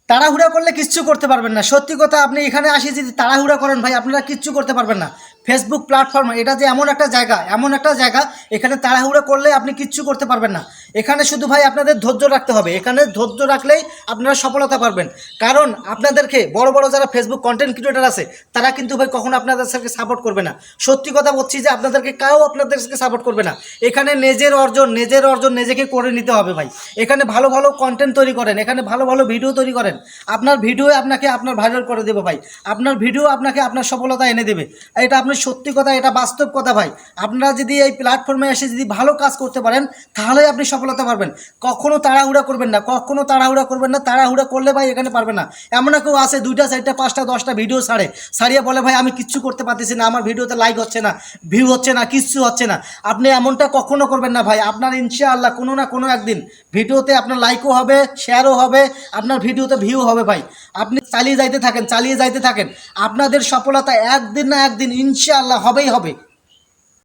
তাড়াহুড়া করলে কিচ্ছু করতে পারবেন না। সত্যি কথা, আপনি এখানে আসি যদি তাড়াহুড়া করেন ভাই, আপনারা কিচ্ছু করতে পারবেন না। ফেসবুক প্ল্যাটফর্ম এটা যে এমন একটা জায়গা, এখানে তাড়াহুড়া করলে আপনি কিচ্ছু করতে পারবেন না। এখানে শুধু ভাই আপনাদের ধৈর্য রাখতে হবে। এখানে ধৈর্য রাখলেই আপনারা সফলতা পারবেন। কারণ আপনাদেরকে বড় বড় যারা ফেসবুক কন্টেন্ট ক্রিয়েটার আছে, তারা কিন্তু ভাই কখনো আপনাদেরকে সাপোর্ট করবে না। সত্যি কথা বলছি যে আপনাদেরকে আপনাদেরকে সাপোর্ট করবে না। এখানে নিজের অর্জন নিজেকে করে নিতে হবে ভাই। এখানে ভালো ভালো কন্টেন্ট তৈরি করেন, এখানে ভালো ভালো ভিডিও তৈরি করেন। আপনার ভিডিও আপনাকে আপনার ভাইরাল করে দেবে ভাই। আপনার ভিডিও আপনাকে আপনার সফলতা এনে দেবে। এটা আপনি সত্যি কথা, এটা বাস্তব কথা ভাই। আপনারা যদি এই প্ল্যাটফর্মে এসে যদি ভালো কাজ করতে পারেন, তাহলেই আপনি সফলতা পারবেন। কখনো তাড়াহুড়া করবেন না, কখনো তাড়াহুড়া করবেন না। তাড়াহুড়া করলে ভাই এখানে পারবেন না। এমন কেউ আছে 2টা 4টা 5টা 10টা ভিডিও ছাড়িয়ে বলে ভাই আমি কিচ্ছু করতে পারতেছি না, আমার ভিডিওতে লাইক হচ্ছে না, ভিউ হচ্ছে না, কিচ্ছু হচ্ছে না। আপনি এমনটা কখনো করবেন না ভাই। আপনার ইনশাআল্লাহ কোনো না কোনো একদিন ভিডিওতে আপনার লাইকও হবে, শেয়ারও হবে, আপনার ভিডিওতে ভিউ হবে ভাই। আপনি চালিয়ে যাইতে থাকেন। আপনাদের সফলতা একদিন না একদিন ইনশাআল্লাহ হবেই হবে।